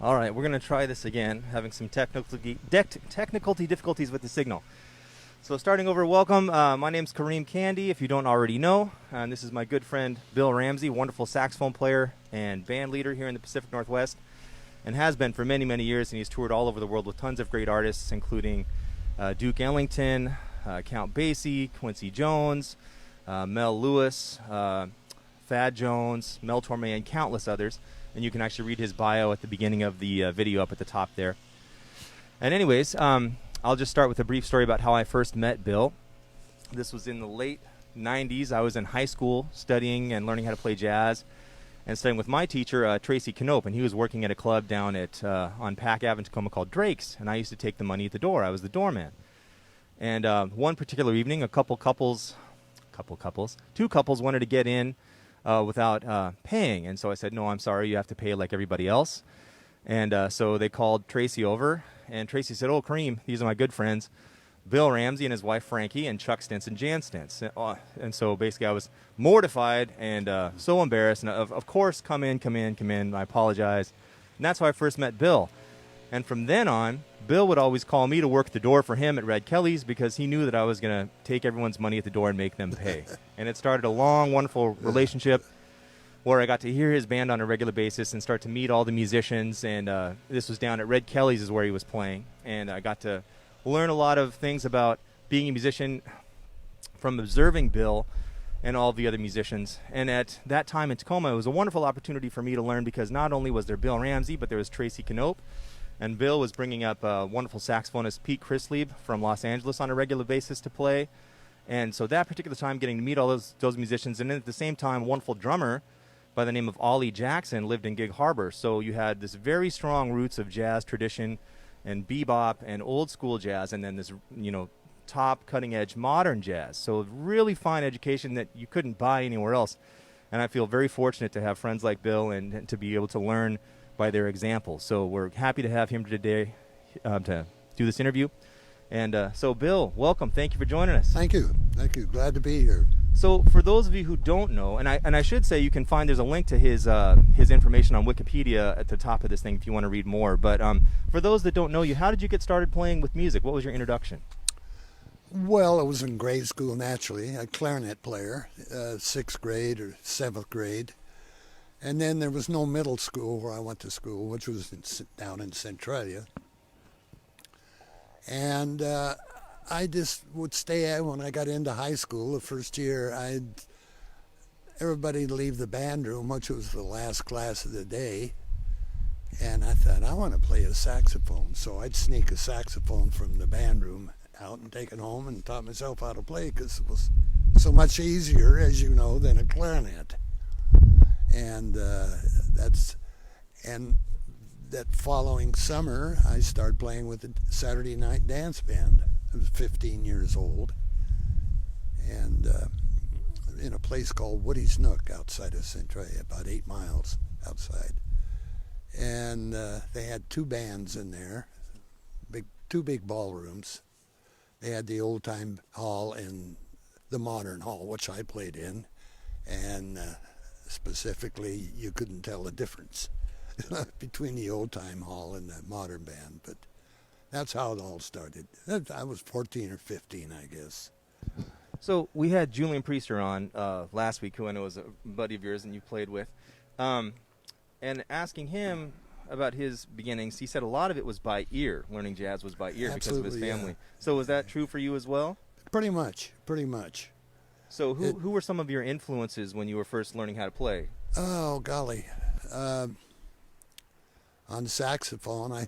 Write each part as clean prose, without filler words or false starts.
All right, we're going to try this again, having some technical difficulties with the signal. So starting over, welcome. My name's Kareem Kandi, if you don't already know. And this is my good friend Bill Ramsay, wonderful saxophone player and band leader here in the Pacific Northwest, and has been for many, many years. And he's toured all over the world with tons of great artists, including Duke Ellington, Count Basie, Quincy Jones, Mel Lewis, Thad Jones, Mel Torme, and countless others. And you can actually read his bio at the beginning of the video up at the top there. And anyways, I'll just start with a brief story about how I first met Bill. This was in the late 90s. I was in high school studying and learning how to play jazz and studying with my teacher, Tracy Knope, and he was working at a club down at on Pack Ave in Tacoma called Drake's, and I used to take the money at the door. I was the doorman. And one particular evening, two couples wanted to get in without paying. And so I said, no, I'm sorry, you have to pay like everybody else. And so they called Tracy over, and Tracy said, oh, Kareem, these are my good friends, Bill Ramsay and his wife Frankie, and Chuck Stintz and Jan Stintz. And so basically I was mortified and so embarrassed. And of course, come in, I apologize. And that's how I first met Bill. And from then on, Bill would always call me to work the door for him at Red Kelly's because he knew that I was going to take everyone's money at the door and make them pay. And it started a long, wonderful relationship where I got to hear his band on a regular basis and start to meet all the musicians. And this was down at Red Kelly's is where he was playing. And I got to learn a lot of things about being a musician from observing Bill and all the other musicians. And at that time in Tacoma, it was a wonderful opportunity for me to learn because not only was there Bill Ramsay, but there was Tracy Knope. And Bill was bringing up wonderful saxophonist Pete Chrislieb from Los Angeles on a regular basis to play. And so that particular time, getting to meet all those musicians, and then at the same time, a wonderful drummer by the name of Ollie Jackson lived in Gig Harbor. So you had this very strong roots of jazz tradition and bebop and old school jazz, and then this, top cutting edge modern jazz. So really fine education that you couldn't buy anywhere else. And I feel very fortunate to have friends like Bill and to be able to learn by their example. So we're happy to have him today to do this interview. And so Bill, welcome. Thank you for joining us. Thank you. Glad to be here. So for those of you who don't know, and I should say you can find there's a link to his information on Wikipedia at the top of this thing if you want to read more. But for those that don't know you, how did you get started playing with music? What was your introduction? Well, I was in grade school naturally, a clarinet player, 6th grade or 7th grade. And then there was no middle school where I went to school, which was down in Centralia. And I just would stay when I got into high school. The first year, everybody would leave the band room, which was the last class of the day. And I thought, I want to play a saxophone. So I'd sneak a saxophone from the band room out and take it home and taught myself how to play because it was so much easier, as you know, than a clarinet. And that following summer, I started playing with the Saturday night dance band. I was 15 years old, and in a place called Woody's Nook outside of Centralia, about 8 miles outside. And they had 2 bands in there, two big ballrooms. They had the old-time hall and the modern hall, which I played in, and specifically, you couldn't tell the difference between the old-time hall and the modern band, but that's how it all started. I was 14 or 15, I guess. So we had Julian Priester on last week, who I know is a buddy of yours and you played with, and asking him about his beginnings, he said a lot of it was by ear. Learning jazz was by ear. Absolutely, because of his family. Yeah. So was that true for you as well? Pretty much. So who were some of your influences when you were first learning how to play? Oh, golly. On saxophone,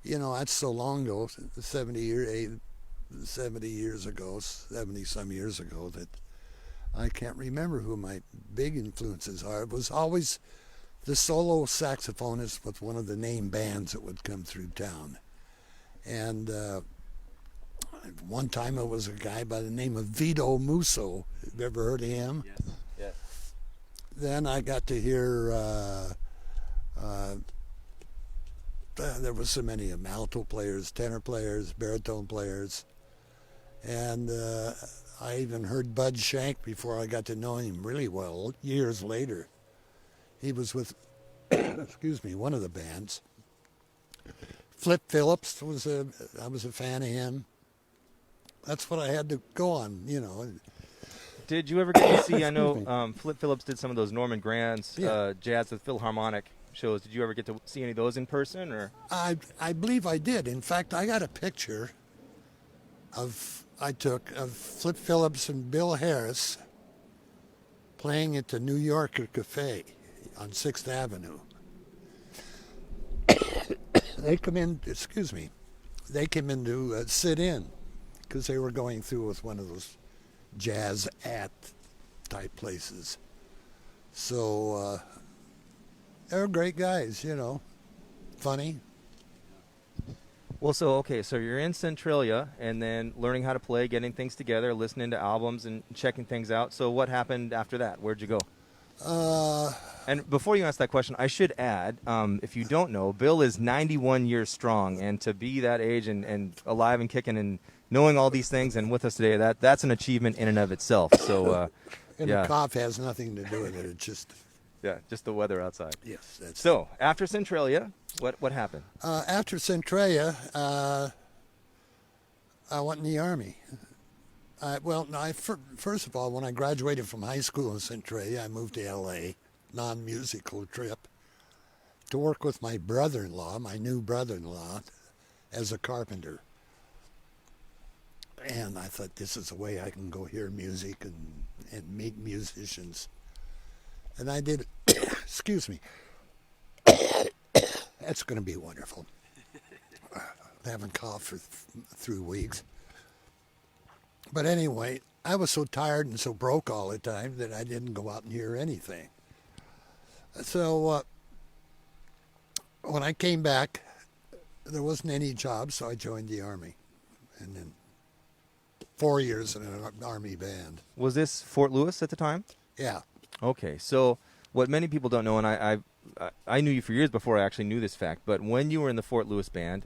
that's so long ago, 70-some years ago, that I can't remember who my big influences are. It was always the solo saxophonist with one of the name bands that would come through town. And one time it was a guy by the name of Vito Musso. Have you ever heard of him? Yes. Then I got to hear, there was so many alto players, tenor players, baritone players. And I even heard Bud Shank before I got to know him really well, years later. He was with, one of the bands. Flip Phillips I was a fan of him. That's what I had to go on, you know. Did you ever get to see? I Excuse know Flip Phillips did some of those Norman Granz jazz with Philharmonic shows. Did you ever get to see any of those in person, or? I believe I did. In fact, I got a picture I took of Flip Phillips and Bill Harris playing at the New Yorker Cafe on 6th Avenue. They came in to sit in because they were going through with one of those jazz type places. So they were great guys, you know, funny. Well, so you're in Centralia and then learning how to play, getting things together, listening to albums and checking things out. So what happened after that? Where'd you go? And before you ask that question, I should add, if you don't know, Bill is 91 years strong, and to be that age and alive and kicking and knowing all these things and with us today, that's an achievement in and of itself. So, the cough has nothing to do with it. It's just... Yeah, just the weather outside. Yes. So, after Centralia, what happened? After Centralia, I went in the Army. First of all, when I graduated from high school in Centralia, I moved to L.A., non-musical trip, to work with my brother-in-law, my new brother-in-law, as a carpenter. And I thought, this is a way I can go hear music and meet musicians. And I did, excuse me, that's going to be wonderful. I haven't coughed for 3 weeks. But anyway, I was so tired and so broke all the time that I didn't go out and hear anything. So when I came back, there wasn't any job, so I joined the Army. And then 4 years in an Army band. Was this Fort Lewis at the time? Yeah. Okay, so what many people don't know, and I knew you for years before I actually knew this fact, but when you were in the Fort Lewis band,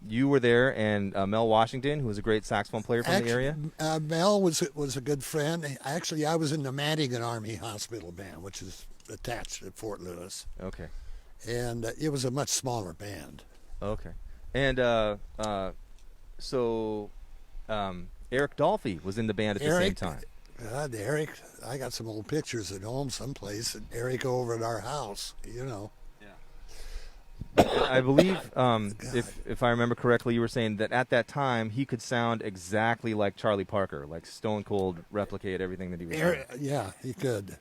you were there, and Mel Washington, who was a great saxophone player from the area? Mel was a good friend. Actually, I was in the Madigan Army Hospital band, which is attached to Fort Lewis. Okay. And it was a much smaller band. Okay. And so Eric Dolphy was in the band at the same time. Eric, I got some old pictures at home someplace, and Eric over at our house, you know. Yeah. I believe, if I remember correctly, you were saying that at that time he could sound exactly like Charlie Parker, like stone cold, replicate everything that he was doing. Yeah, he could.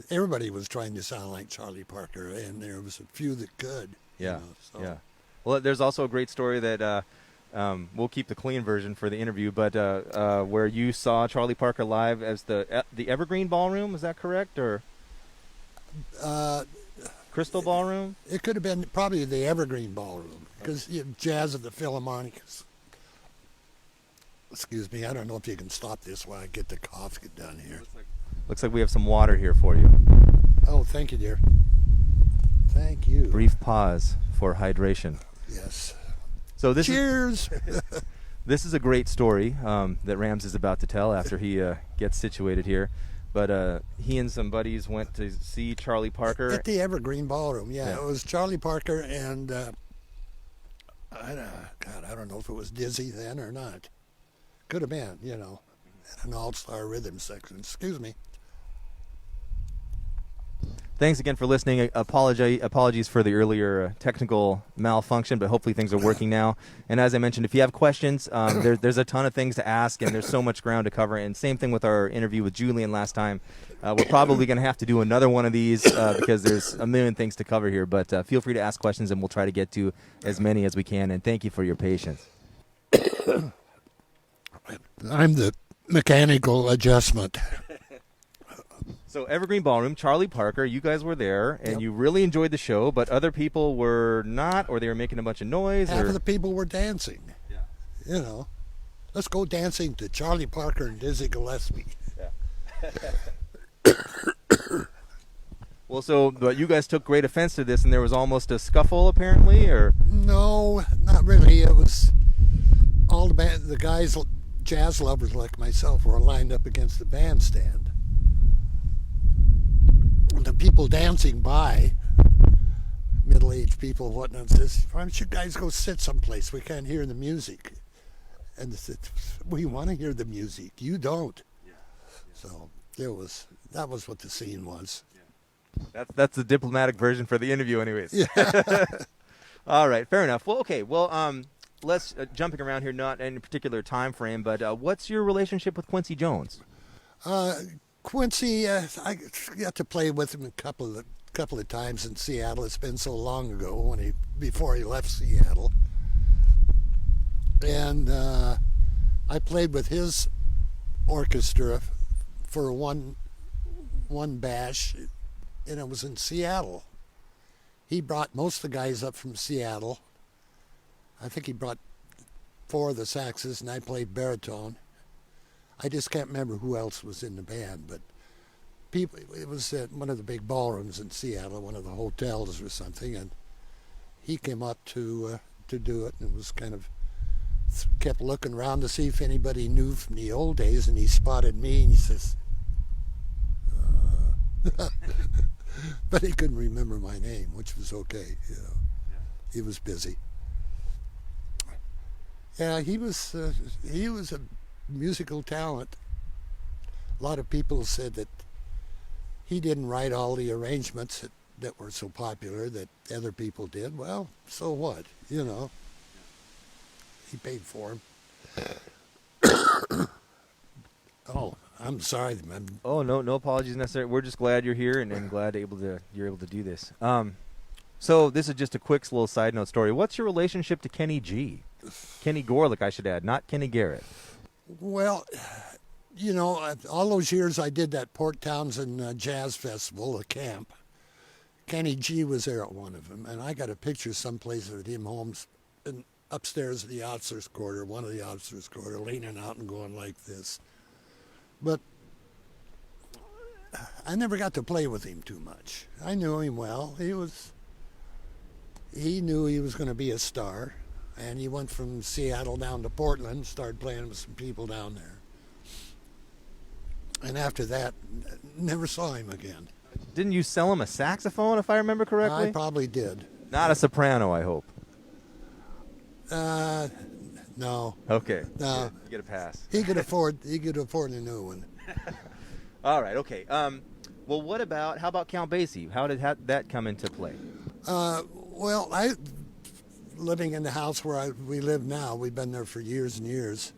Everybody was trying to sound like Charlie Parker, and there was a few that could. Yeah, you know, so. Yeah. Well, there's also a great story that we'll keep the clean version for the interview, but where you saw Charlie Parker live as the Evergreen Ballroom, is that correct, or Crystal Ballroom? It could have been probably the Evergreen Ballroom, because jazz at the Philharmonic. Excuse me, I don't know if you can stop this while I get the cough done here. Looks like we have some water here for you. Oh, thank you, dear. Thank you. Brief pause for hydration. Yes. So this Cheers. This is a great story that Rams is about to tell after he gets situated here. But he and some buddies went to see Charlie Parker at the Evergreen Ballroom. Yeah, it was Charlie Parker and I don't know if it was Dizzy then or not. Could have been, you know, an all-star rhythm section. Excuse me. Thanks again for listening. Apologies for the earlier technical malfunction, but hopefully things are working now. And as I mentioned, if you have questions, there's a ton of things to ask, and there's so much ground to cover. And same thing with our interview with Julian last time. We're probably going to have to do another one of these because there's a million things to cover here. But feel free to ask questions, and we'll try to get to as many as we can. And thank you for your patience. I'm the mechanical adjustment. So Evergreen Ballroom, Charlie Parker, you guys were there, and you really enjoyed the show, but other people were not, or they were making a bunch of noise. Half of the people were dancing. Yeah. You know, let's go dancing to Charlie Parker and Dizzy Gillespie. Yeah. Well, but you guys took great offense to this, and there was almost a scuffle, apparently, or? No, not really. It was all the guys, jazz lovers like myself, were lined up against the bandstand. The people dancing by middle-aged people and whatnot, says, "Why don't you guys go sit someplace? We can't hear the music." And they said, "We want to hear the music. You don't." Yeah. So that was what the scene was. Yeah. That's the diplomatic version for the interview, anyways. Yeah. All right, fair enough. Well, okay. Well, let's jumping around here, not in a particular time frame, but what's your relationship with Quincy Jones? Quincy, I got to play with him a couple of times in Seattle. It's been so long ago before he left Seattle, and I played with his orchestra for one bash, and it was in Seattle. He brought most of the guys up from Seattle. I think he brought 4 of the saxes, and I played baritone. I just can't remember who else was in the band, but it was at one of the big ballrooms in Seattle, one of the hotels or something, and he came up to do it, and it was kind of kept looking around to see if anybody knew from the old days, and he spotted me, and he says, but he couldn't remember my name, which was okay, you know. Yeah. He was busy. Yeah, he was a musical talent. A lot of people said that he didn't write all the arrangements that were so popular that other people did. Well, so what? You know, he paid for them. Oh, I'm sorry. Oh, no apologies necessary. We're just glad you're here and glad you're able to do this. So this is just a quick little side note story. What's your relationship to Kenny G? Kenny Gorlick, I should add, not Kenny Garrett. Well, you know, all those years I did that Port Townsend Jazz Festival, a camp, Kenny G was there at one of them, and I got a picture someplace of him upstairs in the officers' quarter, one of the officers' quarter, leaning out and going like this. But I never got to play with him too much. I knew him well. He knew he was going to be a star. And he went from Seattle down to Portland, started playing with some people down there. And after that, never saw him again. Didn't you sell him a saxophone, if I remember correctly? I probably did. Not a soprano, I hope. No. Okay. No. You get a pass. He could afford a new one. All right, okay. Well, how about Count Basie? How did that come into play? Well, living in the house where we live now, we've been there for years and years.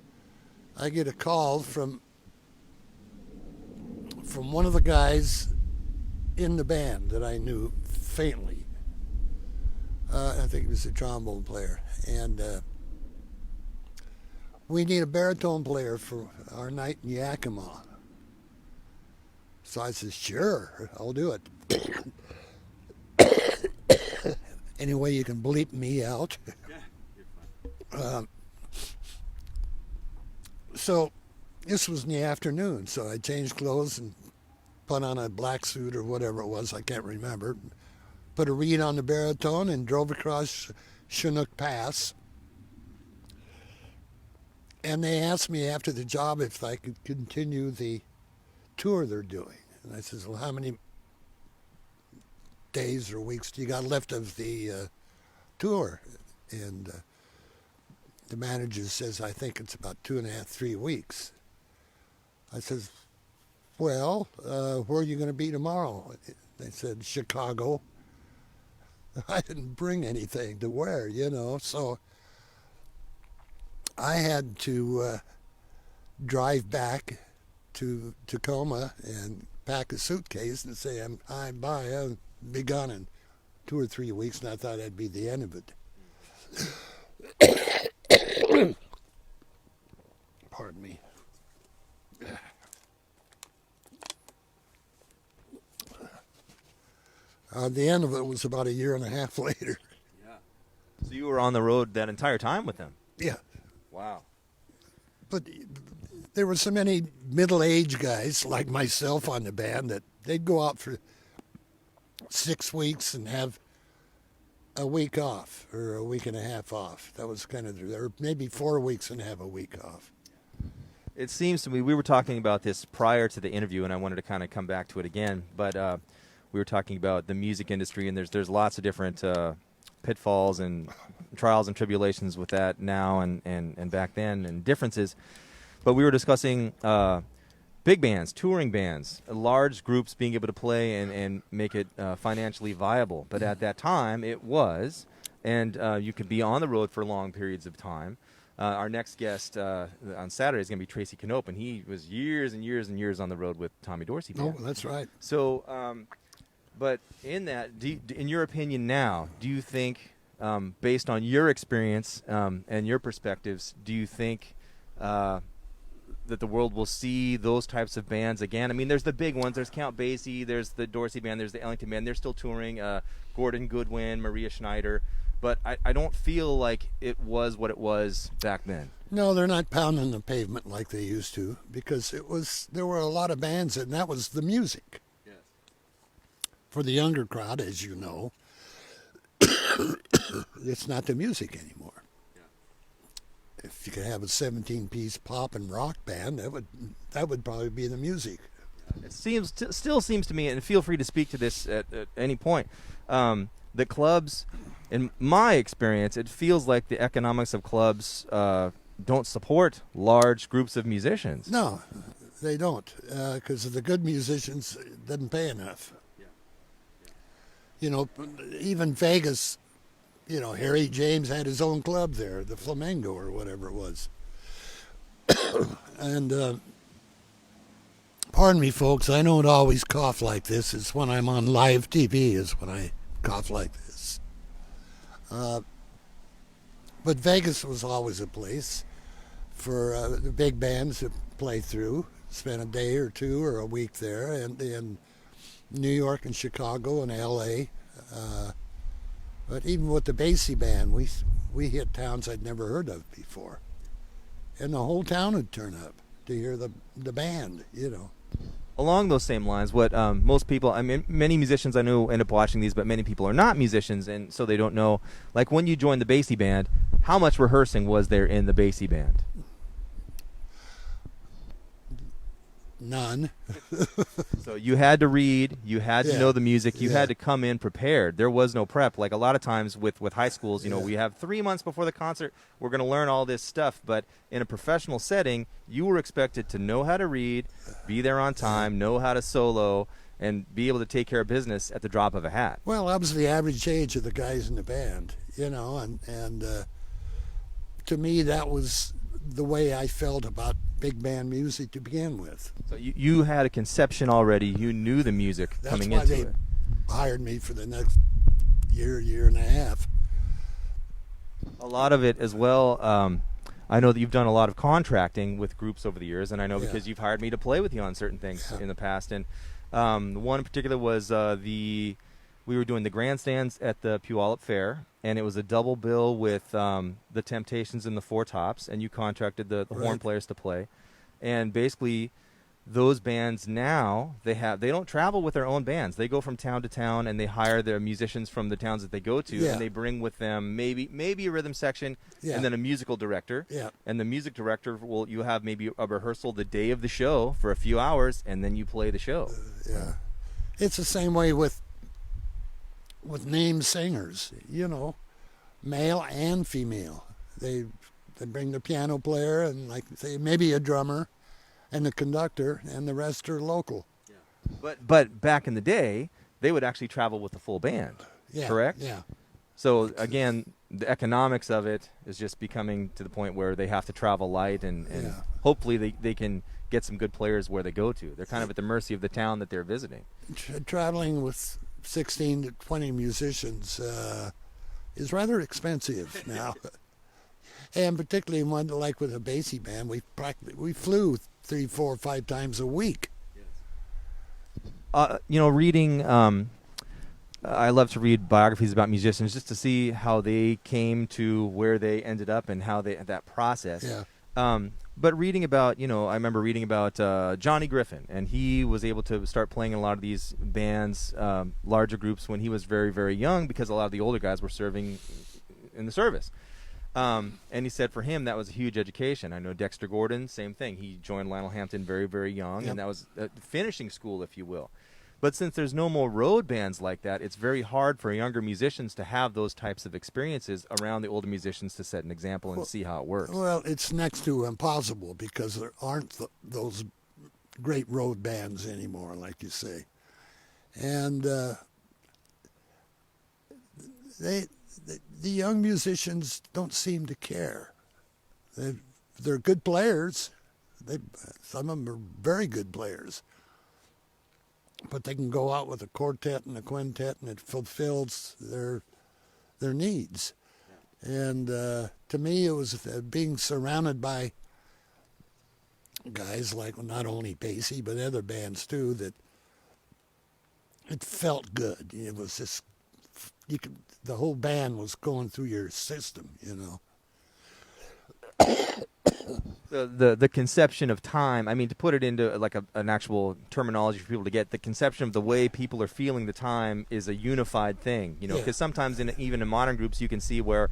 I get a call from one of the guys in the band that I knew faintly. I think he was a trombone player, and we need a baritone player for our night in Yakima. So I said, "Sure, I'll do it." Any way you can bleep me out. Yeah, you're fine. So this was in the afternoon, so I changed clothes and put on a black suit or whatever it was, I can't remember, put a reed on the baritone and drove across Chinook Pass. And they asked me after the job if I could continue the tour they're doing. And I said, "Well, how many days or weeks do you got left of the tour?" And the manager says, "I think it's about 2.5, 3 weeks." I says, "Well, where are you going to be tomorrow?" They said, "Chicago." I didn't bring anything to wear, you know, so I had to drive back to Tacoma and pack a suitcase and say, I'm bye. I'll be gone in 2 or 3 weeks, and I thought that'd be the end of it. Pardon me. The end of it was about 1.5 years later. Yeah. So you were on the road that entire time with them? Yeah. Wow. But there were so many middle-aged guys like myself on the band that they'd go out for 6 weeks and have a week off or 1.5 weeks off. That was kind of, or maybe 4 weeks and have a week off. It seems to me, we were talking about this prior to the interview, and I wanted to kind of come back to it again, but we were talking about the music industry, and there's lots of different pitfalls and trials and tribulations with that now and back then, and differences. But we were discussing big bands, touring bands, large groups being able to play and make it financially viable. But at that time, it was, and you could be on the road for long periods of time. Our next guest on Saturday is going to be Tracy Knope, and he was years and years and years on the road with Tommy Dorsey Band. Oh, that's right. So, but in that, in your opinion now, do you think, based on your experience and your perspectives, do you think that the world will see those types of bands again? I mean, there's the big ones. There's Count Basie, there's the Dorsey Band, there's the Ellington Band. They're still touring. Gordon Goodwin, Maria Schneider. But I don't feel like it was what it was back then. No, they're not pounding the pavement like they used to, because there were a lot of bands, and that was the music. Yes. For the younger crowd, as you know, it's not the music anymore. Yeah. If you could have a 17-piece pop and rock band, that would probably be the music. It still seems to me, and feel free to speak to this at any point, the clubs, in my experience, it feels like the economics of clubs don't support large groups of musicians. No, they don't, because the good musicians doesn't pay enough. Yeah. You know, even Vegas, you know, Harry James had his own club there, the Flamingo or whatever it was. And pardon me, folks, I don't always cough like this. It's when I'm on live TV is when I cough like this. But Vegas was always a place for the big bands to play through, spend a day or two or a week there, and in New York and Chicago and L.A. But even with the Basie Band, we hit towns I'd never heard of before. And the whole town would turn up to hear the band, you know. Along those same lines, what most people, I mean, many musicians I know end up watching these, but many people are not musicians, and so they don't know. Like, when you joined the Basie Band, how much rehearsing was there in the Basie Band? None. So you had to read, you had to know the music, you Yeah. had to come in prepared. There was no prep. Like a lot of times with high schools, you know, we have 3 months before the concert, we're going to learn all this stuff. But in a professional setting, you were expected to know how to read, be there on time, know how to solo, and be able to take care of business at the drop of a hat. Well, that was the average age of the guys in the band, you know, and to me that was the way I felt about big band music to begin with. So you had a conception already. You knew the music coming That's into why it. they hired me for the next year and a half. A lot of it as well. I know that you've done a lot of contracting with groups over the years, and I know because you've hired me to play with you on certain things in the past. And one in particular was we were doing the grandstands at the Puyallup Fair, and it was a double bill with the Temptations and the Four Tops, and you contracted the horn players to play. And basically, those bands now, they don't travel with their own bands. They go from town to town, and they hire their musicians from the towns that they go to, and they bring with them maybe a rhythm section, and then a musical director. Yeah. And the music director you have maybe a rehearsal the day of the show for a few hours, and then you play the show. It's the same way with named singers, you know, male and female. They bring the piano player and, like, say, maybe a drummer and the conductor, and the rest are local. Yeah. But back in the day, they would actually travel with the full band, correct? Yeah. So, again, the economics of it is just becoming to the point where they have to travel light, and hopefully they can get some good players where they go to. They're kind of at the mercy of the town that they're visiting. Traveling with 16 to 20 musicians is rather expensive now. And particularly one like with a Basie band, we flew 3, 4, 5 times a week. You know, reading, I love to read biographies about musicians just to see how they came to where they ended up and how that process. Yeah. But reading about, you know, I remember reading about Johnny Griffin, and he was able to start playing in a lot of these bands, larger groups, when he was very, very young, because a lot of the older guys were serving in the service. And he said for him that was a huge education. I know Dexter Gordon, same thing. He joined Lionel Hampton very, very young, and that was finishing school, if you will. But since there's no more road bands like that, it's very hard for younger musicians to have those types of experiences around the older musicians to set an example and see how it works. Well, it's next to impossible because there aren't those great road bands anymore, like you say. And the young musicians don't seem to care. They're good players. Some of them are very good players. But they can go out with a quartet and a quintet, and it fulfills their needs. And to me, it was being surrounded by guys like not only Basie, but other bands too, that it felt good. It was just, the whole band was going through your system, you know. The conception of time, I mean, to put it into like an actual terminology for people to get, the conception of the way people are feeling the time is a unified thing, you know, because sometimes even in modern groups you can see where,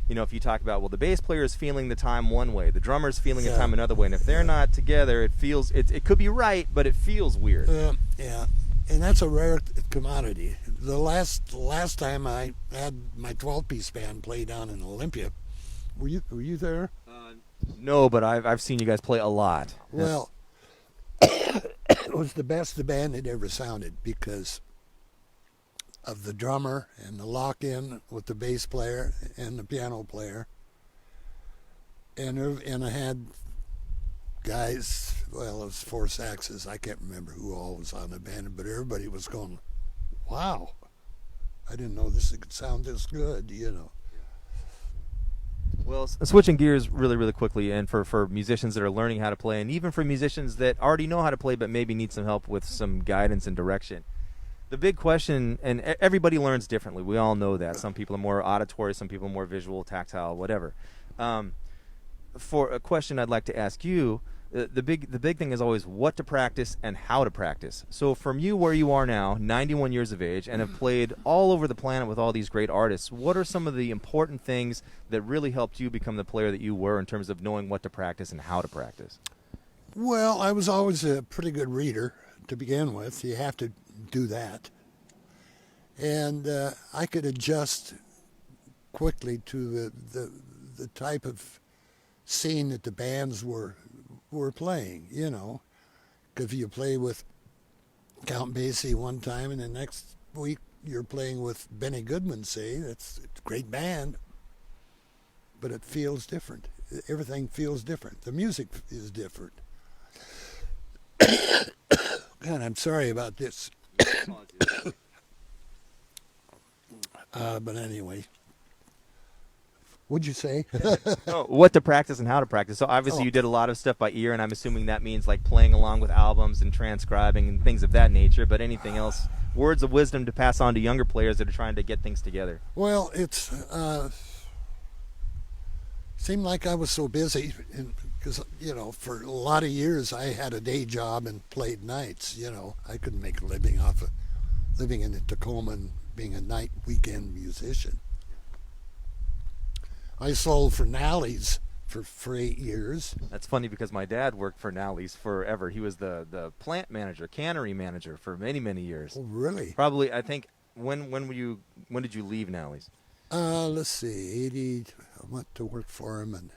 you know, if you talk about, well, the bass player is feeling the time one way, the drummer's feeling the time another way, and if they're not together, it could be right, but it feels weird. Yeah, and that's a rare commodity. The last time I had my 12-piece band play down in Olympia, were you there? No, but I've seen you guys play a lot. Well, it was the best the band had ever sounded because of the drummer and the lock-in with the bass player and the piano player. And I had guys, well, it was 4 saxes. I can't remember who all was on the band, but everybody was going, wow, I didn't know this could sound this good, you know. Well, switching gears really, really quickly, and for musicians that are learning how to play, and even for musicians that already know how to play but maybe need some help with some guidance and direction, the big question, and everybody learns differently. We all know that. Some people are more auditory, some people are more visual, tactile, whatever. For a question I'd like to ask you, the big thing is always what to practice and how to practice. So from you where you are now, 91 years of age, and have played all over the planet with all these great artists, what are some of the important things that really helped you become the player that you were in terms of knowing what to practice and how to practice? Well, I was always a pretty good reader to begin with. You have to do that. And I could adjust quickly to the type of scene that the bands were playing, you know. Because you play with Count Basie one time and the next week you're playing with Benny Goodman, say, it's a great band, but it feels different. Everything feels different. The music is different. God, I'm sorry about this. But anyway. What'd you say? No, what to practice and how to practice. So obviously you did a lot of stuff by ear, and I'm assuming that means like playing along with albums and transcribing and things of that nature, but anything else, words of wisdom to pass on to younger players that are trying to get things together? Well, it's seemed like I was so busy because, you know, for a lot of years I had a day job and played nights, you know. I couldn't make a living off of living in Tacoma and being a night weekend musician. I sold for Nally's for 8 years. That's funny because my dad worked for Nally's forever. He was the plant manager, cannery manager for many, many years. Oh, really? Probably, I think, when did you leave Nally's? Let's see, 80, I went to work for him in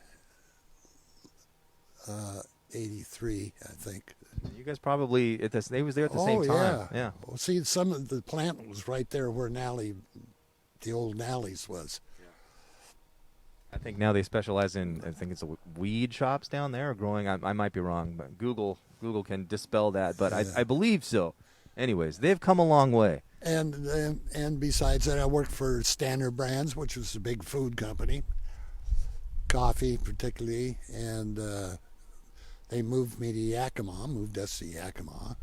83, I think. You guys probably, they was there at the same time. Yeah. Well, see, some of the plant was right there where the old Nally's was. I think now they specialize in, I think it's weed shops down there, or growing. I might be wrong, but Google can dispel that. But I believe so. Anyways, they've come a long way. And besides that, I worked for Standard Brands, which was a big food company, coffee particularly, and they moved me to Yakima, moved us to Yakima.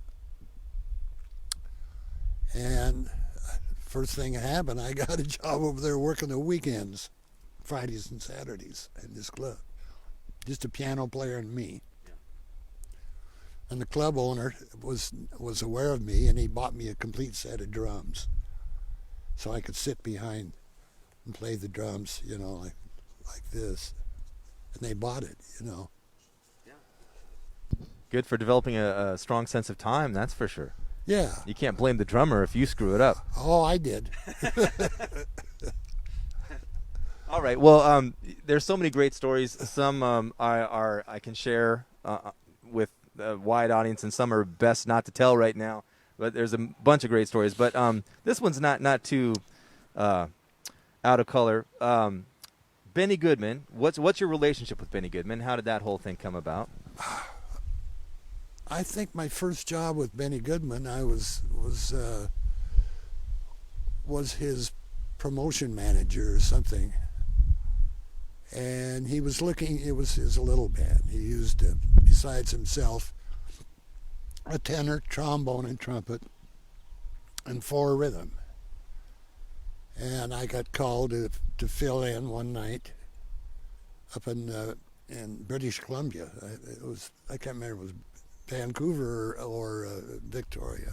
And first thing that happened, I got a job over there working the weekends. Fridays and Saturdays in this club. Just a piano player and me. Yeah. And the club owner was aware of me, and he bought me a complete set of drums. So I could sit behind and play the drums, you know, like this. And they bought it, you know. Yeah. Good for developing a strong sense of time, that's for sure. Yeah. You can't blame the drummer if you screw it up. Oh, I did. All right. Well, there's so many great stories. Some I can share with a wide audience, and some are best not to tell right now. But there's a bunch of great stories. But this one's not too out of color. Benny Goodman. What's your relationship with Benny Goodman? How did that whole thing come about? I think my first job with Benny Goodman, I was his promotion manager or something. And he was looking, it was his little band. He used, besides himself, a tenor, trombone, and trumpet, and 4 rhythm. And I got called to fill in one night up in British Columbia. I can't remember if it was Vancouver or Victoria.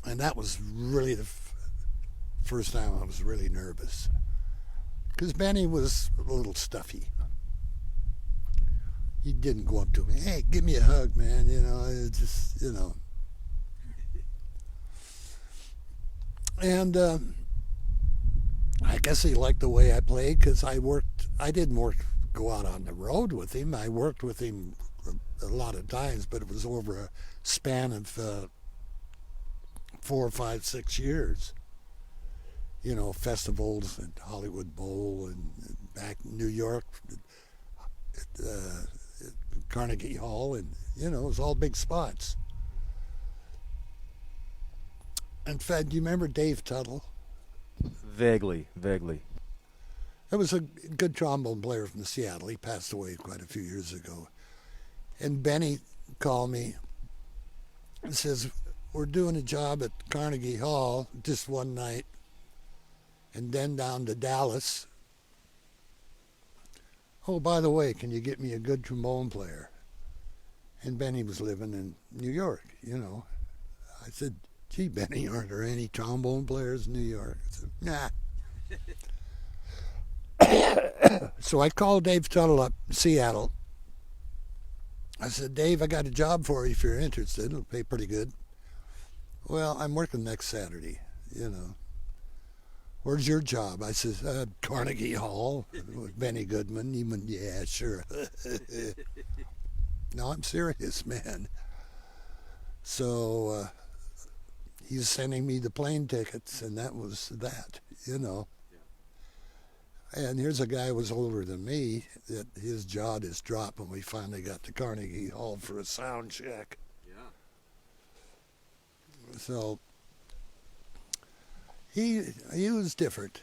And that was really the first time I was really nervous. Because Benny was a little stuffy. He didn't go up to me, hey, give me a hug, man, it just, And I guess he liked the way I played because I didn't go out on the road with him. I worked with him a lot of times, but it was over a span of 4, 5, 6 years. Festivals and Hollywood Bowl and back in New York at Carnegie Hall, and it was all big spots. In fact, do you remember Dave Tuttle? Vaguely. It was a good trombone player from Seattle. He passed away quite a few years ago. And Benny called me and says, we're doing a job at Carnegie Hall just one night, and then down to Dallas. Oh, by the way, can you get me a good trombone player? And Benny was living in New York, I said, gee, Benny, aren't there any trombone players in New York? I said, nah. So I called Dave Tuttle up in Seattle. I said, Dave, I got a job for you if you're interested. It'll pay pretty good. Well, I'm working next Saturday, Where's your job? I said, Carnegie Hall with Benny Goodman. He went, yeah, sure. No, I'm serious, man. So he's sending me the plane tickets, and that was that, And here's a guy who was older than me that his jaw just dropped when we finally got to Carnegie Hall for a sound check. Yeah. So he was different.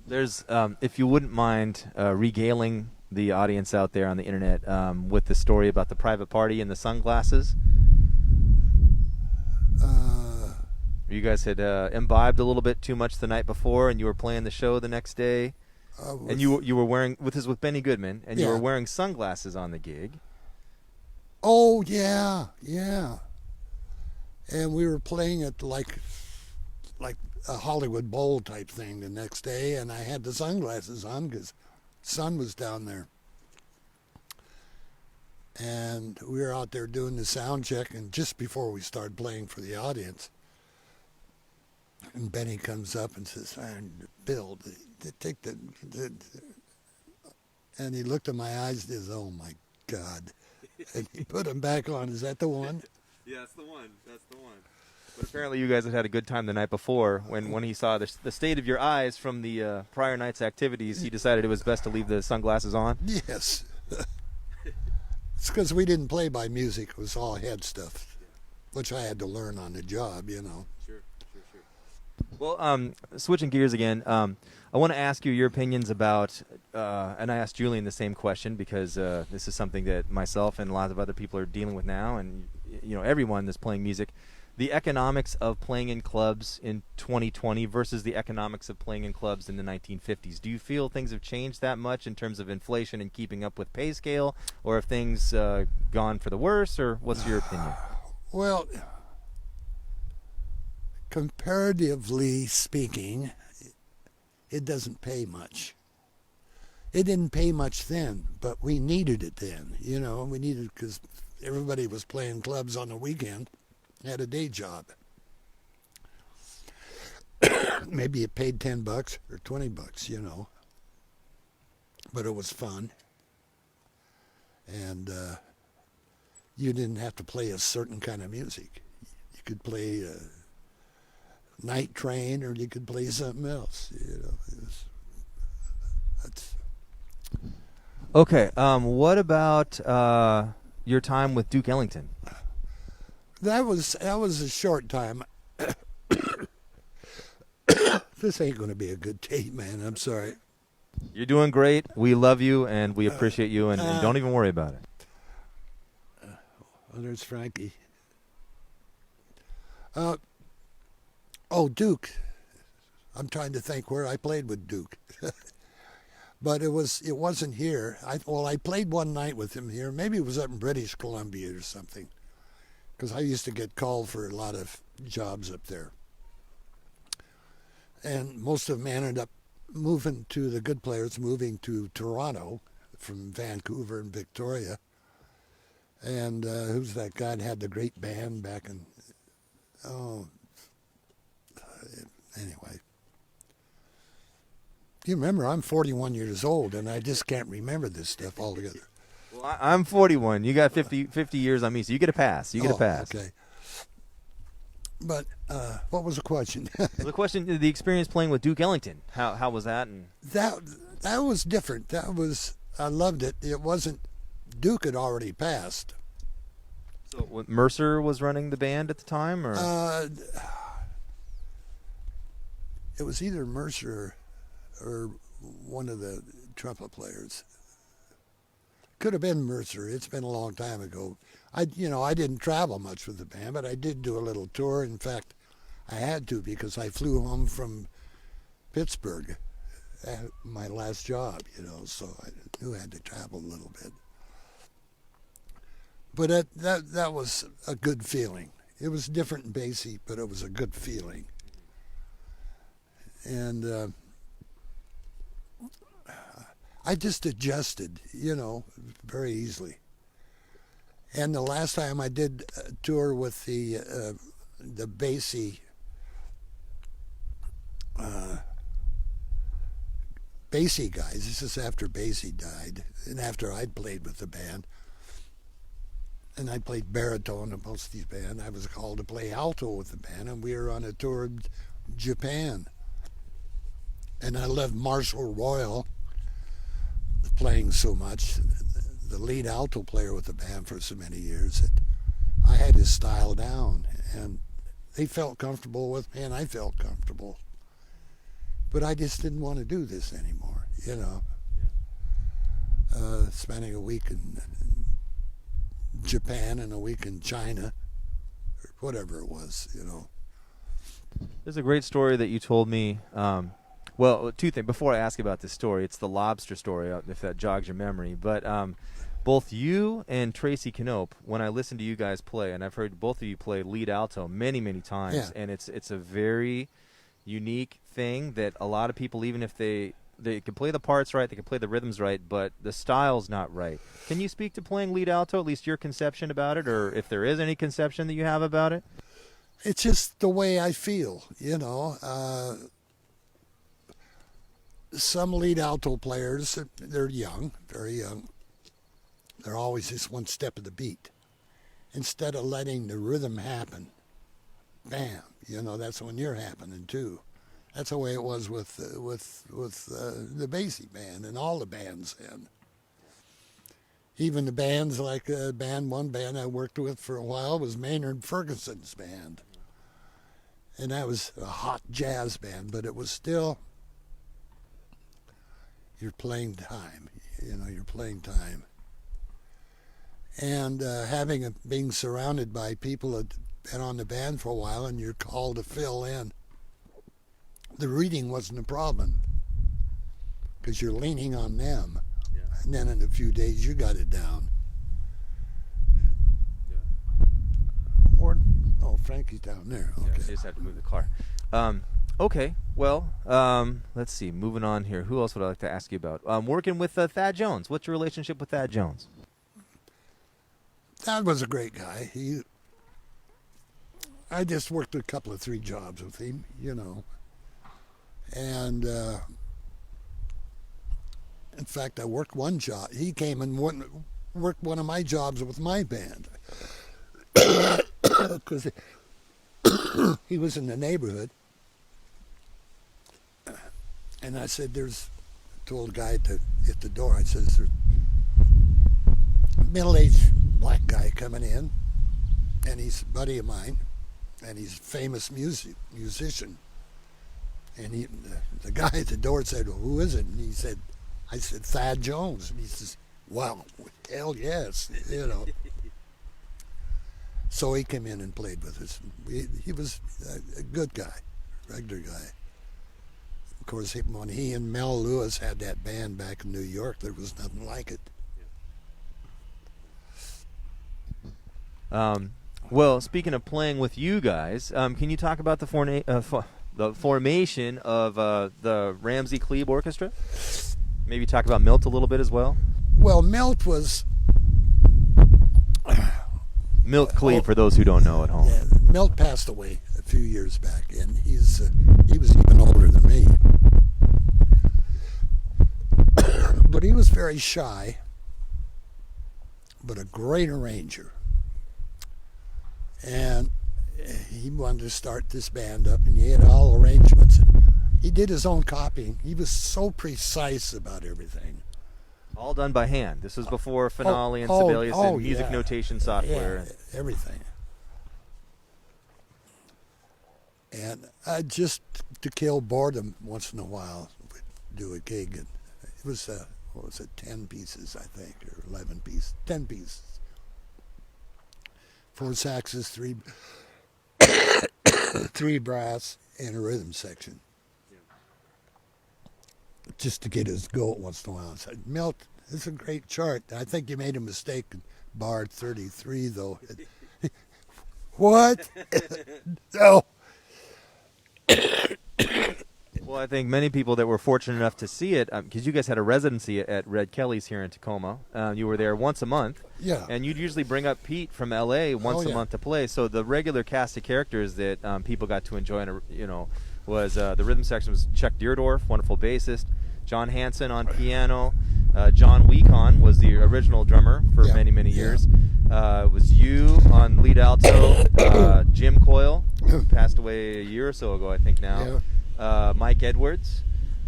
There's, if you wouldn't mind regaling the audience out there on the internet with the story about the private party and the sunglasses. You guys had imbibed a little bit too much the night before, and you were playing the show the next day. And you were wearing, with Benny Goodman, and you were wearing sunglasses on the gig. Oh, yeah. And we were playing it like a Hollywood Bowl type thing the next day, and I had the sunglasses on because sun was down there. And we were out there doing the sound check, and just before we started playing for the audience, and Benny comes up and says, Bill, take the and he looked at my eyes and says, oh my God. And he put them back on. Is that the one? Yeah, that's the one. But apparently you guys had a good time the night before. When he saw the state of your eyes from the prior night's activities, he decided it was best to leave the sunglasses on? Yes. It's because we didn't play by music. It was all head stuff, which I had to learn on the job, Sure. Well, switching gears again, I want to ask you your opinions about, and I asked Julian the same question because this is something that myself and a lot of other people are dealing with now, and everyone that's playing music, the economics of playing in clubs in 2020 versus the economics of playing in clubs in the 1950s. Do you feel things have changed that much in terms of inflation and keeping up with pay scale, or have things gone for the worse, or what's your opinion? Well, comparatively speaking, it doesn't pay much. It didn't pay much then, but we needed it then. We needed it because everybody was playing clubs on the weekend, had a day job. Maybe you paid $10 or $20, you know. But it was fun. And you didn't have to play a certain kind of music. You could play Night Train, or you could play something else. You know, that's. Okay. What about your time with Duke Ellington? That was a short time. This ain't going to be a good tape, man. I'm sorry. You're doing great. We love you, and we appreciate you, and don't even worry about it. Well, there's Frankie. Duke. I'm trying to think where I played with Duke. But it wasn't here. I played one night with him here. Maybe it was up in British Columbia or something, because I used to get called for a lot of jobs up there. And most of them ended up moving to Toronto from Vancouver and Victoria. And who's that guy that had the great band back in... anyway. You remember, I'm 41 years old, and I just can't remember this stuff altogether. Well, I'm 41. You got 50 years on me, so you get a pass. You get a pass. Okay. But what was the question? The question, the experience playing with Duke Ellington. How was that? And that was different. I loved it. It wasn't... Duke had already passed. So Mercer was running the band at the time, or it was either Mercer or one of the trumpet players. Could have been Mercer. It's been a long time ago. I didn't travel much with the band, but I did do a little tour. In fact, I had to, because I flew home from Pittsburgh at my last job, so I knew I had to travel a little bit. But that was a good feeling. It was different in Basie, but it was a good feeling. And I just adjusted, very easily. And the last time I did a tour with the Basie guys, this is after Basie died, and after I'd played with the band, and I played baritone in most of these bands. I was called to play alto with the band, and we were on a tour of Japan. And I loved Marshall Royal playing so much, the lead alto player with the band for so many years, that I had his style down, and they felt comfortable with me, and I felt comfortable. But I just didn't want to do this anymore, spending a week in Japan and a week in China, or whatever it was, There's a great story that you told me. Well, two things. Before I ask about this story, it's the lobster story, if that jogs your memory. But both you and Tracy Knope, when I listened to you guys play, and I've heard both of you play lead alto many, many times, and it's a very unique thing that a lot of people, even if they can play the parts right, they can play the rhythms right, but the style's not right. Can you speak to playing lead alto, at least your conception about it, or if there is any conception that you have about it? It's just the way I feel, Some lead alto players, they're young, very young. They're always just one step of the beat. Instead of letting the rhythm happen, bam, that's when you're happening too. That's the way it was with the Basie band and all the bands then. Even the bands like one band I worked with for a while was Maynard Ferguson's band. And that was a hot jazz band, but it was still... You're playing time, you're playing time. And being surrounded by people that have been on the band for a while, and you're called to fill in, the reading wasn't a problem, because you're leaning on them. Yeah. And then in a few days, you got it down. Yeah. Frankie's down there. Okay. Yeah, I just had to move the car. Okay, well, let's see. Moving on here. Who else would I like to ask you about? Working with Thad Jones. What's your relationship with Thad Jones? That was a great guy. I just worked a couple of 3 jobs with him, and in fact, I worked one job. He came and worked one of my jobs with my band because he was in the neighborhood, and I said, told a guy at the door, I said, there's a middle-aged black guy coming in, and he's a buddy of mine, and he's a famous musician. And the guy at the door said, well, who is it? And I said, Thad Jones. And he says, wow, hell yes, So he came in and played with us. He was a good guy, regular guy. Of course, when he and Mel Lewis had that band back in New York, there was nothing like it. Well, speaking of playing with you guys, can you talk about the formation of the Ramsay Klebe Orchestra? Maybe talk about Milt a little bit as well. Well, Milt was Milt Klebe, for those who don't know at home. Yeah, Milt passed away a few years back, and he was even older than me. But he was very shy, but a great arranger. And he wanted to start this band up, and he had all arrangements. He did his own copying. He was so precise about everything. All done by hand. This was before Finale and Sibelius and music notation software. Yeah, everything. And just to kill boredom once in a while, we'd do a gig. And it was, 10 pieces, I think, or 11 pieces. 10 pieces. 4 saxes, 3 brass, and a rhythm section. Just to get his goat once in a while. I said, Milt, this is a great chart. I think you made a mistake in bar 33, though. What? No. Well, I think many people that were fortunate enough to see it, because you guys had a residency at Red Kelly's here in Tacoma. You were there once a month. Yeah. And you'd usually bring up Pete from L.A. once a month to play. So the regular cast of characters that people got to enjoy, was the rhythm section was Chuck Deerdorf, wonderful bassist, John Hansen on piano, John Weekon was the original drummer for many, many years. It was you on lead alto, Jim Coyle, who passed away a year or so ago, I think now. Yeah. Mike Edwards,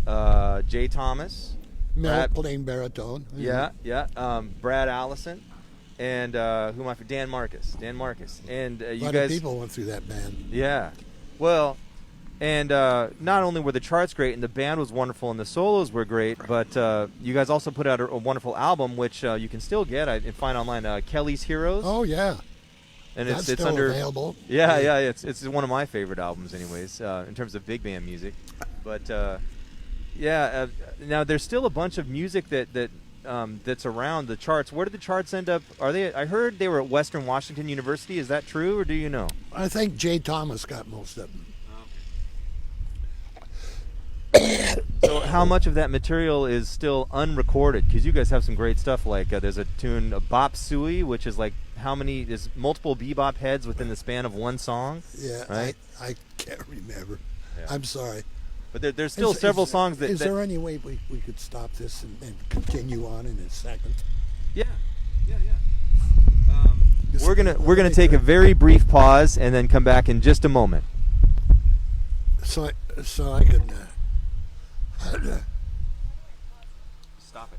Jay Thomas, Mel playing baritone. Brad Allison, and Dan Marcus. And a you lot guys, of people went through that band. Yeah, well, and not only were the charts great and the band was wonderful and the solos were great, but you guys also put out a wonderful album, which you can still get and find online. Kelly's Heroes. Oh yeah. And it's still under, available. Yeah. It's one of my favorite albums, anyways, in terms of big band music. But now there's still a bunch of music that's around the charts. Where did the charts end up? I heard they were at Western Washington University. Is that true, or do you know? I think Jay Thomas got most of them. So how much of that material is still unrecorded? Because you guys have some great stuff. Like there's a tune, Bop Suey, which is like there's multiple bebop heads within the span of one song. Yeah, right? I can't remember. Yeah. I'm sorry. But there's still several songs that... Is there any way we could stop this and continue on in a second? Yeah. We're gonna take a very brief pause and then come back in just a moment. So I can... Stop it.